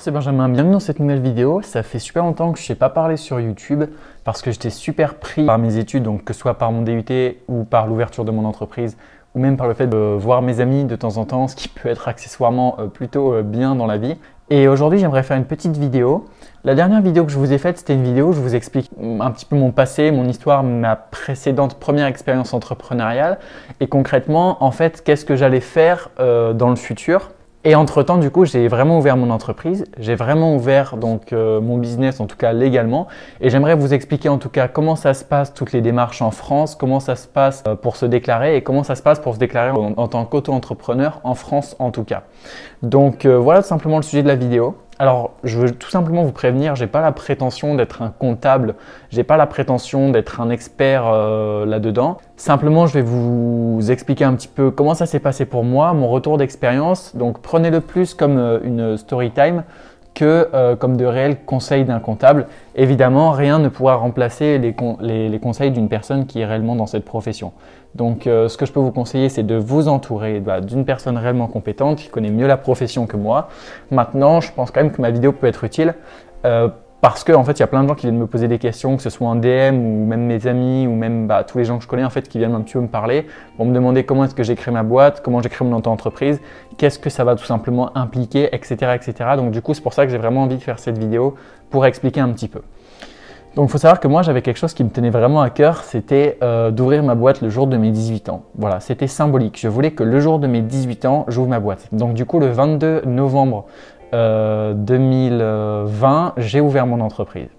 c'est Benjamin, bienvenue dans cette nouvelle vidéo. Ça fait super longtemps que je ne sais pas parler sur YouTube parce que j'étais super pris par mes études, donc que ce soit par mon DUT ou par l'ouverture de mon entreprise ou même par le fait de voir mes amis de temps en temps, ce qui peut être accessoirement plutôt bien dans la vie. Et aujourd'hui, j'aimerais faire une petite vidéo. La dernière vidéo que je vous ai faite, c'était une vidéo où je vous explique un petit peu mon passé, mon histoire, ma précédente première expérience entrepreneuriale et concrètement, en fait, qu'est-ce que j'allais faire dans le futur. Et entre-temps, du coup, j'ai vraiment ouvert mon entreprise, j'ai vraiment ouvert donc mon business, en tout cas légalement. Et j'aimerais vous expliquer en tout cas comment ça se passe, toutes les démarches en France, comment ça se passe pour se déclarer et comment ça se passe pour se déclarer en tant qu'auto-entrepreneur en France en tout cas. Donc voilà tout simplement le sujet de la vidéo. Alors, je veux tout simplement vous prévenir, j'ai pas la prétention d'être un comptable, j'ai pas la prétention d'être un expert là-dedans. Simplement, je vais vous expliquer un petit peu comment ça s'est passé pour moi, mon retour d'expérience. Donc, prenez-le plus comme une story time que comme de réels conseils d'un comptable. Évidemment, rien ne pourra remplacer les conseils d'une personne qui est réellement dans cette profession. Donc, ce que je peux vous conseiller, c'est de vous entourer d'une personne réellement compétente qui connaît mieux la profession que moi. Maintenant, je pense quand même que ma vidéo peut être utile parce qu'en fait, il y a plein de gens qui viennent me poser des questions, que ce soit en DM ou même mes amis ou même tous les gens que je connais en fait qui viennent un petit peu me parler pour me demander comment est-ce que j'ai créé ma boîte, comment j'ai créé mon auto-entreprise, qu'est-ce que ça va tout simplement impliquer, etc. etc. Donc du coup, c'est pour ça que j'ai vraiment envie de faire cette vidéo pour expliquer un petit peu. Donc il faut savoir que moi, j'avais quelque chose qui me tenait vraiment à cœur, c'était d'ouvrir ma boîte le jour de mes 18 ans. Voilà, c'était symbolique. Je voulais que le jour de mes 18 ans, j'ouvre ma boîte. Donc du coup, le 22 novembre 2020, j'ai ouvert mon entreprise.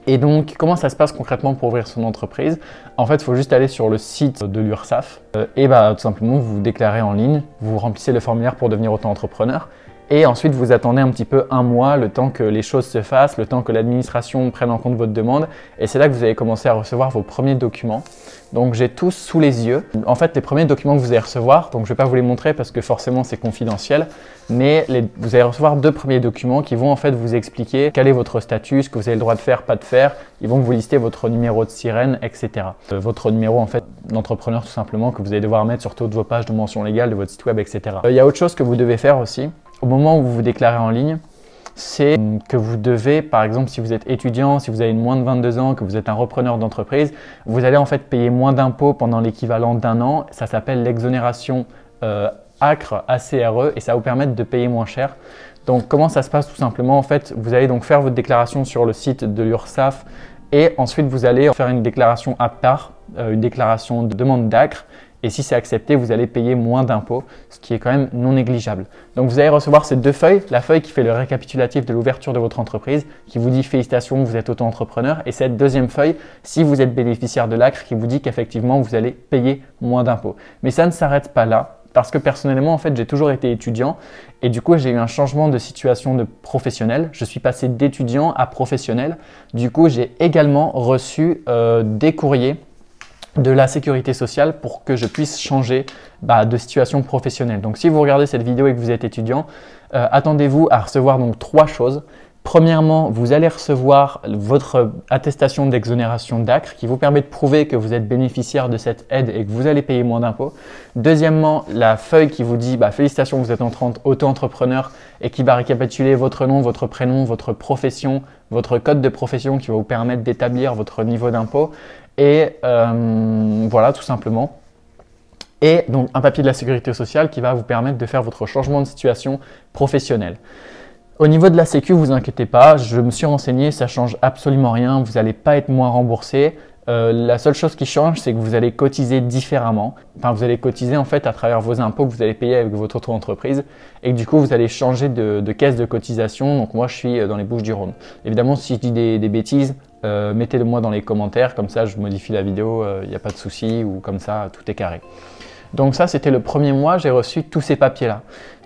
Et donc, comment ça se passe concrètement pour ouvrir son entreprise? En fait, il faut juste aller sur le site de l'URSSAF et tout simplement vous vous déclarez en ligne, vous remplissez le formulaire pour devenir auto-entrepreneur et ensuite vous attendez un petit peu un mois, le temps que les choses se fassent, le temps que l'administration prenne en compte votre demande et c'est là que vous allez commencer à recevoir vos premiers documents. Donc j'ai tous sous les yeux. En fait, les premiers documents que vous allez recevoir, donc je ne vais pas vous les montrer parce que forcément c'est confidentiel, mais vous allez recevoir deux premiers documents qui vont en fait vous expliquer quel est votre statut, ce que vous avez le droit de faire, pas de faire. Ils vont vous lister votre numéro de sirène, etc. Votre numéro en fait d'entrepreneur tout simplement que vous allez devoir mettre sur toutes vos pages de mention légale de votre site web, etc. Il y a autre chose que vous devez faire aussi au moment où vous vous déclarez en ligne. C'est que vous devez, par exemple, si vous êtes étudiant, si vous avez moins de 22 ans, que vous êtes un repreneur d'entreprise, vous allez en fait payer moins d'impôts pendant l'équivalent d'un an. Ça s'appelle l'exonération ACRE, ACRE, et ça va vous permettre de payer moins cher. Donc, comment ça se passe tout simplement? En fait, vous allez donc faire votre déclaration sur le site de l'URSSAF et ensuite vous allez faire une déclaration à part, une déclaration de demande d'ACRE. Et si c'est accepté, vous allez payer moins d'impôts, ce qui est quand même non négligeable. Donc vous allez recevoir ces deux feuilles, la feuille qui fait le récapitulatif de l'ouverture de votre entreprise, qui vous dit félicitations, vous êtes auto-entrepreneur, et cette deuxième feuille, si vous êtes bénéficiaire de l'ACRE, qui vous dit qu'effectivement vous allez payer moins d'impôts. Mais ça ne s'arrête pas là, parce que personnellement, en fait, j'ai toujours été étudiant, et du coup, j'ai eu un changement de situation de professionnel. Je suis passé d'étudiant à professionnel. Du coup, j'ai également reçu des courriers de la sécurité sociale pour que je puisse changer de situation professionnelle. Donc si vous regardez cette vidéo et que vous êtes étudiant, attendez-vous à recevoir donc trois choses. Premièrement, vous allez recevoir votre attestation d'exonération d'ACRE qui vous permet de prouver que vous êtes bénéficiaire de cette aide et que vous allez payer moins d'impôts. Deuxièmement, la feuille qui vous dit félicitations, vous êtes auto-entrepreneur et qui va récapituler votre nom, votre prénom, votre profession, votre code de profession qui va vous permettre d'établir votre niveau d'impôt. Et voilà, tout simplement. Et donc, un papier de la sécurité sociale qui va vous permettre de faire votre changement de situation professionnelle. Au niveau de la Sécu, vous inquiétez pas, je me suis renseigné, ça ne change absolument rien, vous n'allez pas être moins remboursé. La seule chose qui change, c'est que vous allez cotiser différemment. Enfin, vous allez cotiser en fait à travers vos impôts que vous allez payer avec votre auto-entreprise et que du coup, vous allez changer de caisse de cotisation. Donc moi, je suis dans les Bouches-du-Rhône. Évidemment, si je dis des bêtises, mettez-le moi dans les commentaires, comme ça je modifie la vidéo, il n'y a pas de souci ou comme ça, tout est carré. Donc ça, c'était le premier mois, j'ai reçu tous ces papiers-là.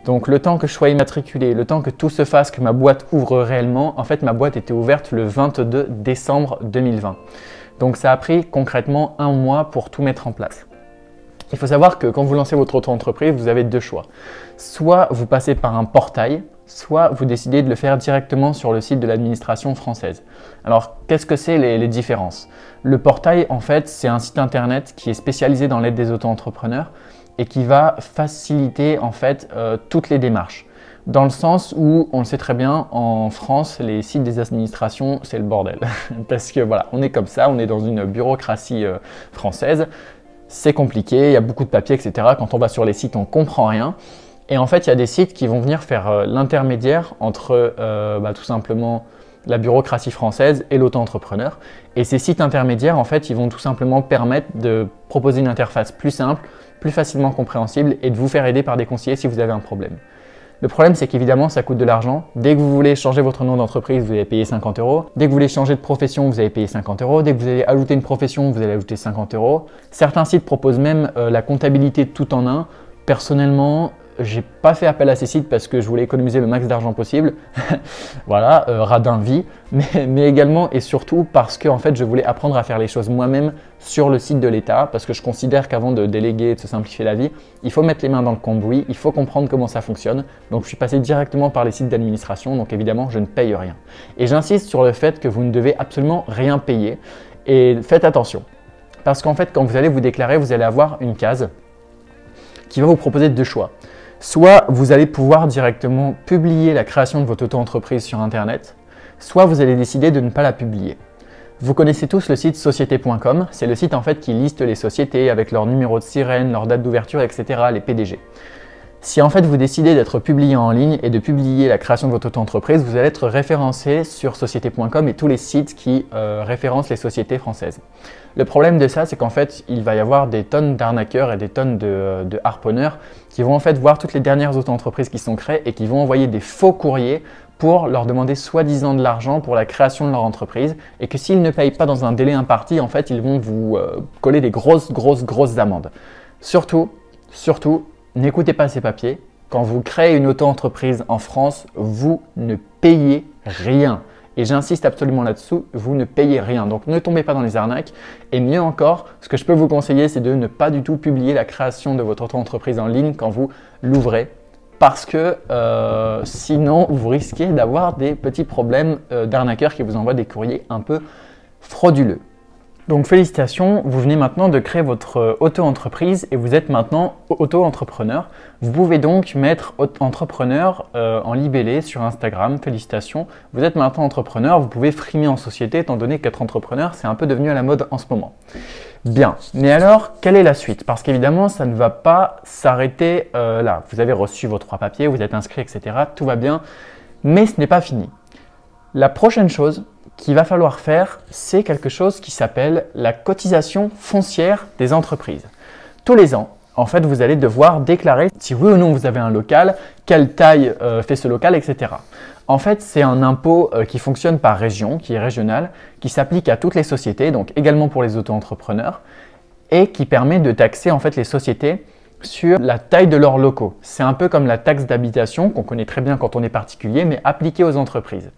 Donc le temps que je sois immatriculé, le temps que tout se fasse, que ma boîte ouvre réellement, en fait ma boîte était ouverte le 22 décembre 2020. Donc ça a pris concrètement un mois pour tout mettre en place. Il faut savoir que quand vous lancez votre auto-entreprise, vous avez deux choix. Soit vous passez par un portail, soit vous décidez de le faire directement sur le site de l'administration française. Alors, qu'est-ce que c'est les différences? Le portail, en fait, c'est un site internet qui est spécialisé dans l'aide des auto-entrepreneurs et qui va faciliter en fait toutes les démarches. dans le sens où, on le sait très bien, en France, les sites des administrations, c'est le bordel. Parce que voilà, on est comme ça, on est dans une bureaucratie française, c'est compliqué, il y a beaucoup de papiers, etc. Quand on va sur les sites, on ne comprend rien. Et en fait, il y a des sites qui vont venir faire l'intermédiaire entre tout simplement la bureaucratie française et l'auto-entrepreneur. Et ces sites intermédiaires, en fait, ils vont tout simplement permettre de proposer une interface plus simple, plus facilement compréhensible et de vous faire aider par des conseillers si vous avez un problème. Le problème, c'est qu'évidemment, ça coûte de l'argent. Dès que vous voulez changer votre nom d'entreprise, vous allez payer 50 €. Dès que vous voulez changer de profession, vous allez payer 50 €. Dès que vous allez ajouter une profession, vous allez ajouter 50 €. Certains sites proposent même la comptabilité tout en un. Personnellement, j'ai pas fait appel à ces sites parce que je voulais économiser le max d'argent possible. Voilà, radin vie, mais également et surtout parce que en fait, je voulais apprendre à faire les choses moi-même sur le site de l'État parce que je considère qu'avant de déléguer et de se simplifier la vie, il faut mettre les mains dans le cambouis, il faut comprendre comment ça fonctionne. Donc, je suis passé directement par les sites d'administration, donc évidemment, je ne paye rien. Et j'insiste sur le fait que vous ne devez absolument rien payer et faites attention parce qu'en fait, quand vous allez vous déclarer, vous allez avoir une case qui va vous proposer deux choix. Soit vous allez pouvoir directement publier la création de votre auto-entreprise sur Internet, soit vous allez décider de ne pas la publier. Vous connaissez tous le site société.com, c'est le site en fait qui liste les sociétés avec leur numéro de sirène, leur date d'ouverture, etc., les PDG. Si en fait vous décidez d'être publié en ligne et de publier la création de votre auto-entreprise, vous allez être référencé sur société.com et tous les sites qui référencent les sociétés françaises. Le problème de ça, c'est qu'en fait, il va y avoir des tonnes d'arnaqueurs et des tonnes de harponneurs qui vont en fait voir toutes les dernières auto-entreprises qui sont créées et qui vont envoyer des faux courriers pour leur demander soi-disant de l'argent pour la création de leur entreprise et que s'ils ne payent pas dans un délai imparti, en fait, ils vont vous coller des grosses amendes. Surtout, n'écoutez pas ces papiers. Quand vous créez une auto-entreprise en France, vous ne payez rien. Et j'insiste absolument là-dessous, vous ne payez rien. Donc ne tombez pas dans les arnaques. Et mieux encore, ce que je peux vous conseiller, c'est de ne pas du tout publier la création de votre auto-entreprise en ligne quand vous l'ouvrez. Parce que sinon, vous risquez d'avoir des petits problèmes d'arnaqueurs qui vous envoient des courriers un peu frauduleux. Donc félicitations, vous venez maintenant de créer votre auto-entreprise et vous êtes maintenant auto-entrepreneur. Vous pouvez donc mettre entrepreneur en libellé sur Instagram, félicitations. Vous êtes maintenant entrepreneur, vous pouvez frimer en société étant donné qu'être entrepreneur, c'est un peu devenu à la mode en ce moment. Bien, mais alors, quelle est la suite? Parce qu'évidemment, ça ne va pas s'arrêter là. Vous avez reçu vos 3 papiers, vous êtes inscrit, etc. Tout va bien, mais ce n'est pas fini. La prochaine chose qu'il va falloir faire, c'est quelque chose qui s'appelle la cotisation foncière des entreprises. Tous les ans, en fait, vous allez devoir déclarer si oui ou non vous avez un local, quelle taille fait ce local, etc. En fait, c'est un impôt qui fonctionne par région, qui est régional, qui s'applique à toutes les sociétés, donc également pour les auto-entrepreneurs, et qui permet de taxer en fait les sociétés sur la taille de leurs locaux. C'est un peu comme la taxe d'habitation qu'on connaît très bien quand on est particulier, mais appliquée aux entreprises.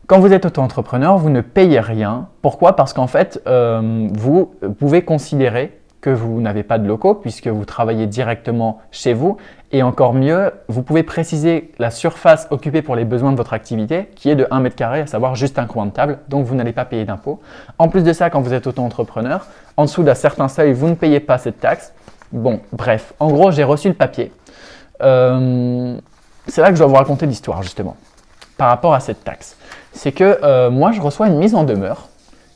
Quand vous êtes auto-entrepreneur, vous ne payez rien. Pourquoi? Parce qu'en fait, vous pouvez considérer que vous n'avez pas de locaux puisque vous travaillez directement chez vous. Et encore mieux, vous pouvez préciser la surface occupée pour les besoins de votre activité qui est de 1 mètre carré, à savoir juste un coin de table. Donc, vous n'allez pas payer d'impôt. En plus de ça, quand vous êtes auto-entrepreneur, en dessous d'un certain seuil, vous ne payez pas cette taxe. Bon, bref, en gros, j'ai reçu le papier. C'est là que je dois vous raconter l'histoire justement par rapport à cette taxe. C'est que moi, je reçois une mise en demeure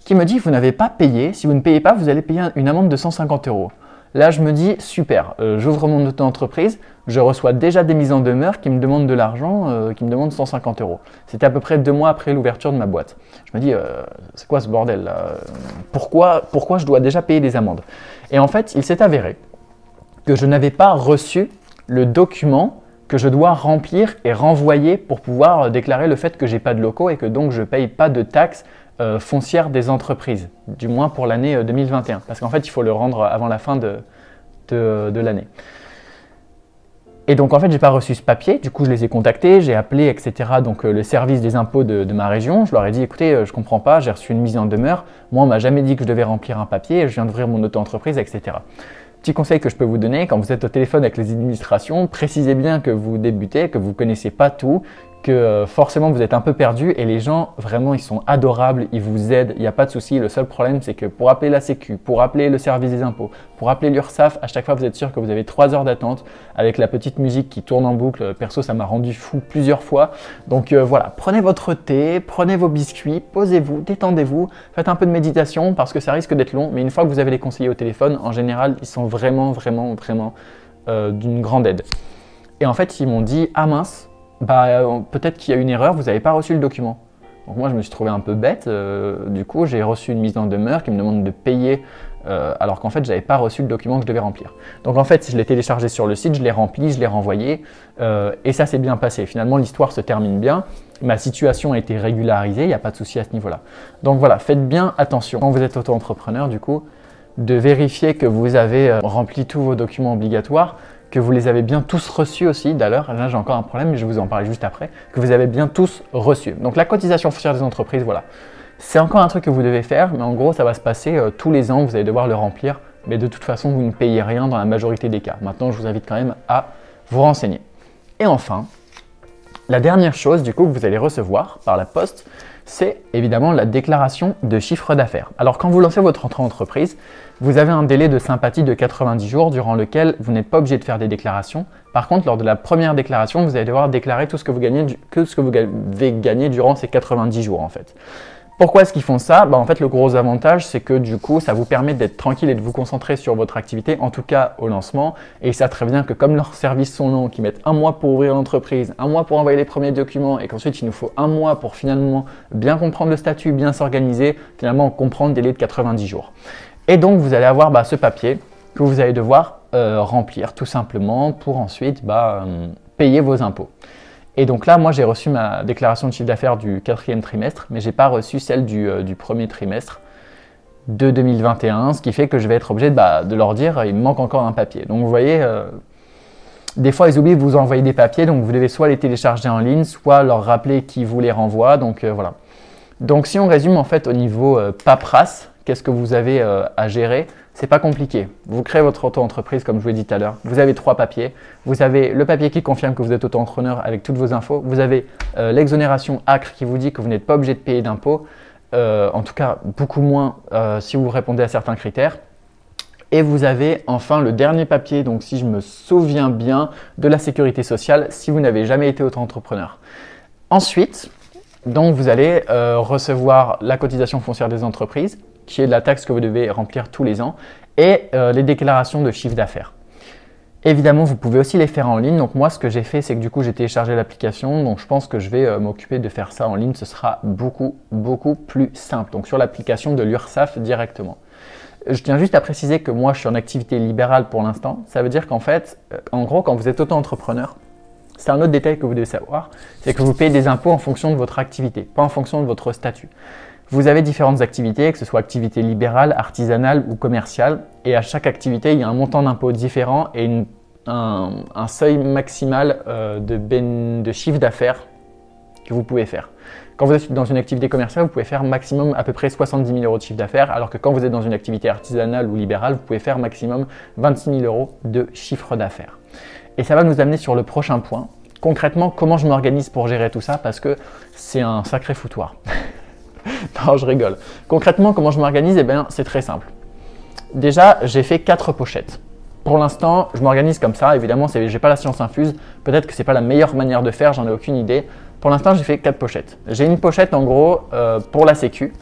qui me dit « Vous n'avez pas payé. Si vous ne payez pas, vous allez payer une amende de 150 €. » Là, je me dis « Super, j'ouvre mon auto-entreprise. Je reçois déjà des mises en demeure qui me demandent de l'argent, qui me demandent 150 €. » C'était à peu près 2 mois après l'ouverture de ma boîte. Je me dis « C'est quoi ce bordel là? Pourquoi je dois déjà payer des amendes ?» Et en fait, il s'est avéré que je n'avais pas reçu le document que je dois remplir et renvoyer pour pouvoir déclarer le fait que j'ai pas de locaux et que donc je ne paye pas de taxes foncières des entreprises, du moins pour l'année 2021. Parce qu'en fait, il faut le rendre avant la fin de l'année. Et donc en fait, je n'ai pas reçu ce papier, du coup je les ai contactés, j'ai appelé, etc. Donc le service des impôts de ma région, je leur ai dit écoutez, je ne comprends pas, j'ai reçu une mise en demeure, moi on m'a jamais dit que je devais remplir un papier, je viens d'ouvrir mon auto-entreprise, etc. Petit conseil que je peux vous donner, quand vous êtes au téléphone avec les administrations, précisez bien que vous débutez, que vous ne connaissez pas tout, que forcément vous êtes un peu perdu et les gens vraiment ils sont adorables, ils vous aident, il n'y a pas de souci. Le seul problème c'est que pour appeler la Sécu, pour appeler le service des impôts, pour appeler l'URSSAF, à chaque fois vous êtes sûr que vous avez 3 heures d'attente avec la petite musique qui tourne en boucle. Perso ça m'a rendu fou plusieurs fois. Donc voilà, prenez votre thé, prenez vos biscuits, posez-vous, détendez-vous, faites un peu de méditation parce que ça risque d'être long, mais une fois que vous avez les conseillers au téléphone, en général ils sont vraiment d'une grande aide. Et en fait ils m'ont dit ah mince, peut-être qu'il y a une erreur, vous n'avez pas reçu le document. Donc moi je me suis trouvé un peu bête, du coup j'ai reçu une mise en demeure qui me demande de payer alors qu'en fait j'avais pas reçu le document que je devais remplir. Donc en fait je l'ai téléchargé sur le site, je l'ai rempli, je l'ai renvoyé et ça s'est bien passé. Finalement l'histoire se termine bien, ma situation a été régularisée, il n'y a pas de souci à ce niveau-là. Donc voilà, faites bien attention quand vous êtes auto-entrepreneur du coup de vérifier que vous avez rempli tous vos documents obligatoires, que vous les avez bien tous reçus aussi. D'ailleurs, là j'ai encore un problème, mais je vais vous en parler juste après, que vous avez bien tous reçus. Donc la cotisation foncière des entreprises, voilà. C'est encore un truc que vous devez faire, mais en gros ça va se passer tous les ans, vous allez devoir le remplir, mais de toute façon vous ne payez rien dans la majorité des cas. Maintenant je vous invite quand même à vous renseigner. Et enfin, la dernière chose du coup que vous allez recevoir par la poste, c'est évidemment la déclaration de chiffre d'affaires. Alors quand vous lancez votre entrée en entreprise, vous avez un délai de sympathie de 90 jours durant lequel vous n'êtes pas obligé de faire des déclarations. Par contre, lors de la première déclaration, vous allez devoir déclarer tout ce que vous avez gagné durant ces 90 jours en fait. Pourquoi est-ce qu'ils font ça? En fait, le gros avantage, c'est que du coup, ça vous permet d'être tranquille et de vous concentrer sur votre activité, en tout cas au lancement. Et ils savent très bien que comme leurs services sont longs, qu'ils mettent 1 mois pour ouvrir l'entreprise, 1 mois pour envoyer les premiers documents et qu'ensuite il nous faut 1 mois pour finalement bien comprendre le statut, bien s'organiser, finalement comprendre des délais de 90 jours. Et donc, vous allez avoir ce papier que vous allez devoir remplir tout simplement pour ensuite payer vos impôts. Et donc là, moi, j'ai reçu ma déclaration de chiffre d'affaires du 4e trimestre, mais je n'ai pas reçu celle du premier trimestre de 2021, ce qui fait que je vais être obligé de leur dire il me manque encore un papier. Donc vous voyez, des fois, ils oublient de vous envoyer des papiers, donc vous devez soit les télécharger en ligne, soit leur rappeler qui vous les renvoie. Donc voilà. Donc si on résume en fait au niveau paperasse, qu'est-ce que vous avez à gérer? C'est pas compliqué. Vous créez votre auto-entreprise comme je vous l'ai dit tout à l'heure. Vous avez 3 papiers. Vous avez le papier qui confirme que vous êtes auto-entrepreneur avec toutes vos infos. Vous avez l'exonération ACRE qui vous dit que vous n'êtes pas obligé de payer d'impôts. En tout cas, beaucoup moins si vous répondez à certains critères. Et vous avez enfin le dernier papier, donc si je me souviens bien, de la sécurité sociale si vous n'avez jamais été auto-entrepreneur. Ensuite, donc vous allez recevoir la cotisation foncière des entreprises, qui est la taxe que vous devez remplir tous les ans, et les déclarations de chiffre d'affaires. Évidemment, vous pouvez aussi les faire en ligne. Donc moi, ce que j'ai fait, c'est que du coup, j'ai téléchargé l'application. Donc je pense que je vais m'occuper de faire ça en ligne. Ce sera beaucoup plus simple. Donc sur l'application de l'URSSAF directement. Je tiens juste à préciser que moi, je suis en activité libérale pour l'instant. Ça veut dire qu'en fait, en gros, quand vous êtes auto-entrepreneur, c'est un autre détail que vous devez savoir, c'est que vous payez des impôts en fonction de votre activité, pas en fonction de votre statut. Vous avez différentes activités, que ce soit activité libérale, artisanale ou commerciale, et à chaque activité, il y a un montant d'impôt différent et un seuil maximal de chiffre d'affaires que vous pouvez faire. Quand vous êtes dans une activité commerciale, vous pouvez faire maximum à peu près 70 000 € de chiffre d'affaires, alors que quand vous êtes dans une activité artisanale ou libérale, vous pouvez faire maximum 26 000 € de chiffre d'affaires. Et ça va nous amener sur le prochain point. Concrètement, comment je m'organise pour gérer tout ça, parce que c'est un sacré foutoir. Non, je rigole. Concrètement, comment je m'organise? Eh bien, c'est très simple. Déjà, j'ai fait 4 pochettes. Pour l'instant, je m'organise comme ça. Évidemment, je n'ai pas la science infuse. Peut-être que ce n'est pas la meilleure manière de faire, j'en ai aucune idée. Pour l'instant, j'ai fait 4 pochettes. J'ai une pochette en gros pour la Sécu.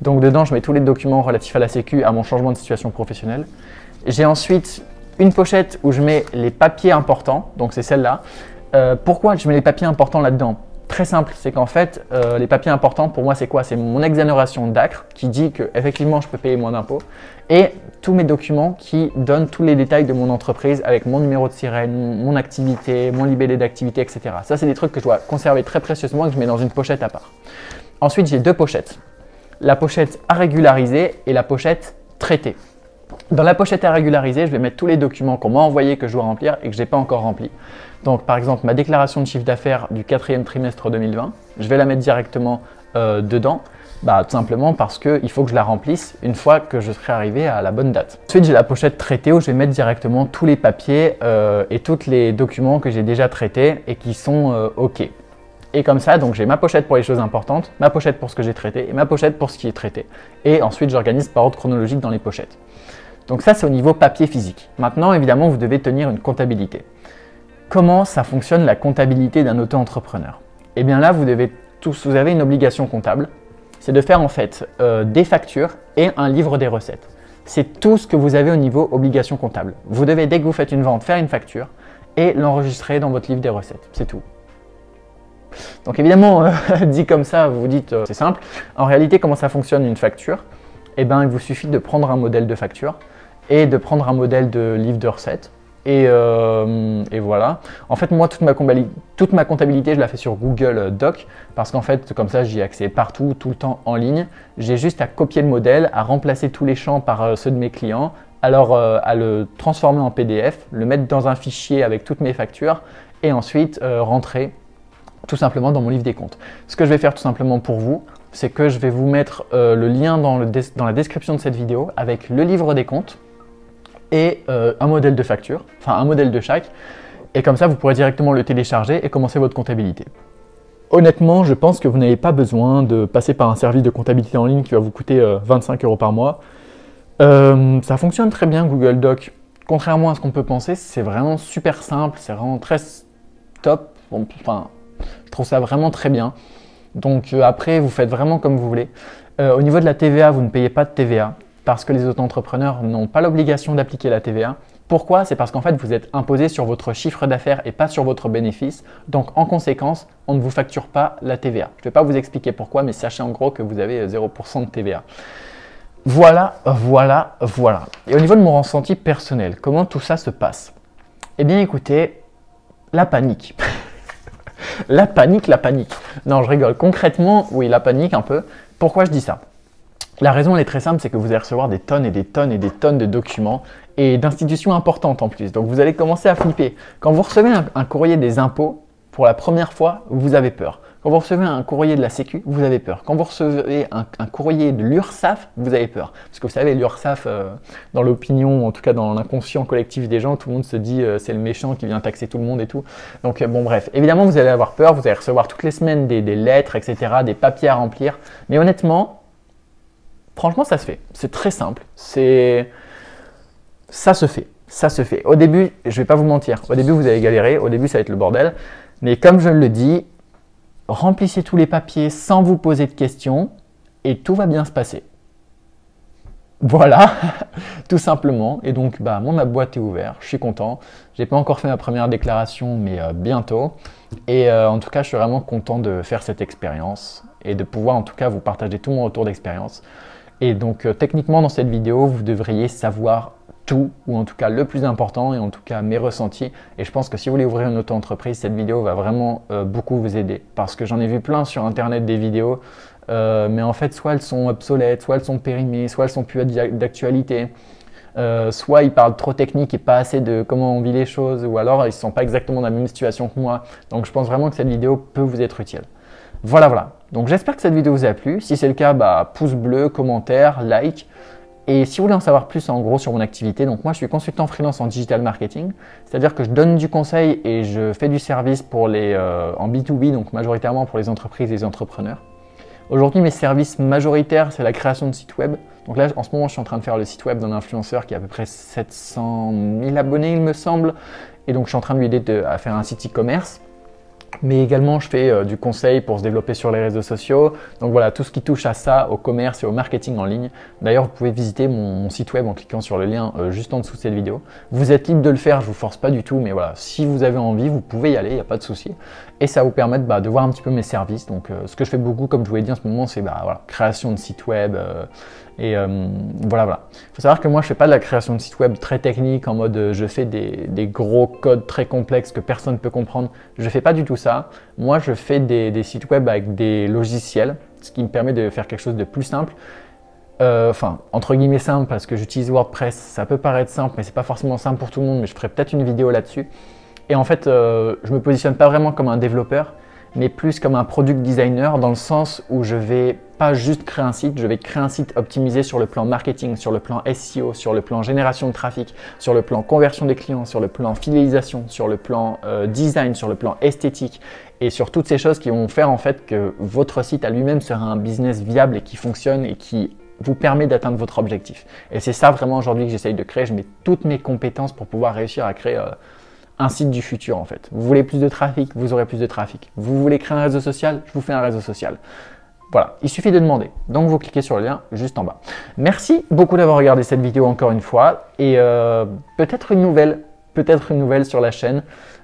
Donc dedans, je mets tous les documents relatifs à la Sécu, à mon changement de situation professionnelle. J'ai ensuite une pochette où je mets les papiers importants. Donc c'est celle-là. Pourquoi je mets les papiers importants là-dedans? Très simple, c'est qu'en fait, les papiers importants pour moi, c'est quoi? C'est mon exonération d'ACRE qui dit qu'effectivement, je peux payer moins d'impôts et tous mes documents qui donnent tous les détails de mon entreprise avec mon numéro de sirène, mon activité, mon libellé d'activité, etc. Ça, c'est des trucs que je dois conserver très précieusement et que je mets dans une pochette à part. Ensuite, j'ai 2 pochettes. La pochette à régulariser et la pochette traitée. Dans la pochette à régulariser, je vais mettre tous les documents qu'on m'a envoyés que je dois remplir et que je n'ai pas encore remplis. Donc par exemple, ma déclaration de chiffre d'affaires du 4e trimestre 2020, je vais la mettre directement dedans, tout simplement parce qu'il faut que je la remplisse une fois que je serai arrivé à la bonne date. Ensuite, j'ai la pochette traitée où je vais mettre directement tous les papiers et tous les documents que j'ai déjà traités et qui sont OK. Et comme ça, donc j'ai ma pochette pour les choses importantes, ma pochette pour ce que j'ai traité et ma pochette pour ce qui est traité. Et ensuite, j'organise par ordre chronologique dans les pochettes. Donc ça, c'est au niveau papier physique. Maintenant, évidemment, vous devez tenir une comptabilité. Comment ça fonctionne la comptabilité d'un auto-entrepreneur? Eh bien là, vous avez une obligation comptable. C'est de faire en fait des factures et un livre des recettes. C'est tout ce que vous avez au niveau obligation comptable. Vous devez, dès que vous faites une vente, faire une facture et l'enregistrer dans votre livre des recettes. C'est tout. Donc évidemment, dit comme ça, vous vous dites c'est simple. En réalité, comment ça fonctionne une facture? Eh bien, il vous suffit de prendre un modèle de facture et de prendre un modèle de livre de recettes. Et voilà. En fait, moi, toute ma comptabilité, je la fais sur Google Doc parce qu'en fait, comme ça, j'y ai accès partout, tout le temps en ligne. J'ai juste à copier le modèle, à remplacer tous les champs par ceux de mes clients, alors à le transformer en PDF, le mettre dans un fichier avec toutes mes factures et ensuite rentrer tout simplement dans mon livre des comptes. Ce que je vais faire tout simplement pour vous, c'est que je vais vous mettre le lien dans la description de cette vidéo avec le livre des comptes et un modèle de facture, enfin un modèle de chaque, et comme ça vous pourrez directement le télécharger et commencer votre comptabilité. Honnêtement, je pense que vous n'avez pas besoin de passer par un service de comptabilité en ligne qui va vous coûter 25 € par mois. Ça fonctionne très bien Google Doc. Contrairement à ce qu'on peut penser, c'est vraiment super simple, c'est vraiment très top. Enfin, je trouve ça vraiment très bien. Donc après, vous faites vraiment comme vous voulez. Au niveau de la TVA, vous ne payez pas de TVA parce que les auto-entrepreneurs n'ont pas l'obligation d'appliquer la TVA. Pourquoi? C'est parce qu'en fait, vous êtes imposé sur votre chiffre d'affaires et pas sur votre bénéfice. Donc en conséquence, on ne vous facture pas la TVA. Je ne vais pas vous expliquer pourquoi, mais sachez en gros que vous avez 0% de TVA. Voilà. Et au niveau de mon ressenti personnel, comment tout ça se passe? Eh bien écoutez, la panique. La panique. Non, je rigole. Concrètement, oui, la panique un peu. Pourquoi je dis ça? La raison, elle est très simple, c'est que vous allez recevoir des tonnes et des tonnes et des tonnes de documents et d'institutions importantes en plus. Donc, vous allez commencer à flipper. Quand vous recevez un courrier des impôts, pour la première fois, vous avez peur. Quand vous recevez un courrier de la Sécu, vous avez peur. Quand vous recevez un courrier de l'URSSAF, vous avez peur. Parce que vous savez, l'URSSAF, dans l'opinion, en tout cas dans l'inconscient collectif des gens, tout le monde se dit c'est le méchant qui vient taxer tout le monde et tout. Donc bon bref, évidemment vous allez avoir peur, vous allez recevoir toutes les semaines des lettres, etc., des papiers à remplir. Mais honnêtement, franchement ça se fait. C'est très simple. Ça se fait. Au début, je ne vais pas vous mentir, au début vous allez galérer, au début ça va être le bordel. Mais comme je le dis, remplissez tous les papiers sans vous poser de questions et tout va bien se passer. Voilà, tout simplement. Et donc, moi, ma boîte est ouverte, je suis content. Je n'ai pas encore fait ma première déclaration, mais bientôt. Et en tout cas, je suis vraiment content de faire cette expérience et de pouvoir en tout cas vous partager tout mon retour d'expérience. Et donc, techniquement, dans cette vidéo, vous devriez savoir tout, ou en tout cas le plus important, et en tout cas mes ressentis. Et je pense que si vous voulez ouvrir une auto-entreprise, cette vidéo va vraiment beaucoup vous aider. Parce que j'en ai vu plein sur internet des vidéos, mais en fait soit elles sont obsolètes, soit elles sont périmées, soit elles sont plus d'actualité, soit ils parlent trop technique et pas assez de comment on vit les choses, ou alors ils ne sont pas exactement dans la même situation que moi. Donc je pense vraiment que cette vidéo peut vous être utile. Voilà. Donc j'espère que cette vidéo vous a plu. Si c'est le cas, pouce bleu, commentaire, like. Et si vous voulez en savoir plus en gros sur mon activité, donc moi je suis consultant freelance en digital marketing, c'est-à-dire que je donne du conseil et je fais du service pour en B2B, donc majoritairement pour les entreprises et les entrepreneurs. Aujourd'hui mes services majoritaires c'est la création de sites web. Donc là en ce moment je suis en train de faire le site web d'un influenceur qui a à peu près 700 000 abonnés il me semble. Et donc je suis en train de lui aider à faire un site e-commerce. Mais également, je fais du conseil pour se développer sur les réseaux sociaux. Donc voilà, tout ce qui touche à ça, au commerce et au marketing en ligne. D'ailleurs, vous pouvez visiter mon site web en cliquant sur le lien juste en dessous de cette vidéo. Vous êtes libre de le faire, je ne vous force pas du tout. Mais voilà, si vous avez envie, vous pouvez y aller, il n'y a pas de souci. Et ça va vous permettre de voir un petit peu mes services. Donc ce que je fais beaucoup, comme je vous l'ai dit en ce moment, c'est création de site web. Voilà. Il faut savoir que moi, je ne fais pas de la création de site web très technique en mode je fais des gros codes très complexes que personne ne peut comprendre. Je ne fais pas du tout ça. Moi, je fais des sites web avec des logiciels, ce qui me permet de faire quelque chose de plus simple. Enfin, entre guillemets simple parce que j'utilise WordPress. Ça peut paraître simple, mais ce n'est pas forcément simple pour tout le monde. Mais je ferai peut-être une vidéo là-dessus. Et en fait, je me positionne pas vraiment comme un développeur, mais plus comme un product designer dans le sens où je vais pas juste créer un site, je vais créer un site optimisé sur le plan marketing, sur le plan SEO, sur le plan génération de trafic, sur le plan conversion des clients, sur le plan fidélisation, sur le plan design, sur le plan esthétique et sur toutes ces choses qui vont faire en fait que votre site à lui-même sera un business viable et qui fonctionne et qui vous permet d'atteindre votre objectif. Et c'est ça vraiment aujourd'hui que j'essaye de créer. Je mets toutes mes compétences pour pouvoir réussir à créer un site du futur en fait. Vous voulez plus de trafic, vous aurez plus de trafic. Vous voulez créer un réseau social, je vous fais un réseau social. Voilà, il suffit de demander. Donc vous cliquez sur le lien juste en bas. Merci beaucoup d'avoir regardé cette vidéo encore une fois et peut-être une nouvelle sur la chaîne.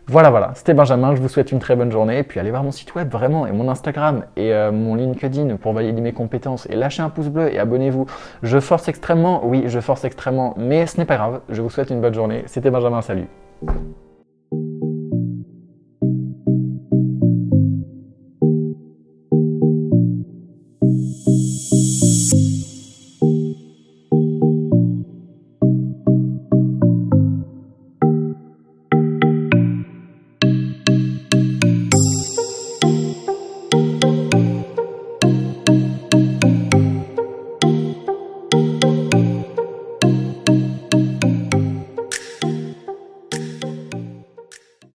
Voilà, c'était Benjamin, je vous souhaite une très bonne journée et puis allez voir mon site web vraiment et mon Instagram et mon LinkedIn pour valider mes compétences et lâchez un pouce bleu et abonnez-vous. Je force extrêmement, oui je force extrêmement, mais ce n'est pas grave, je vous souhaite une bonne journée. C'était Benjamin, salut.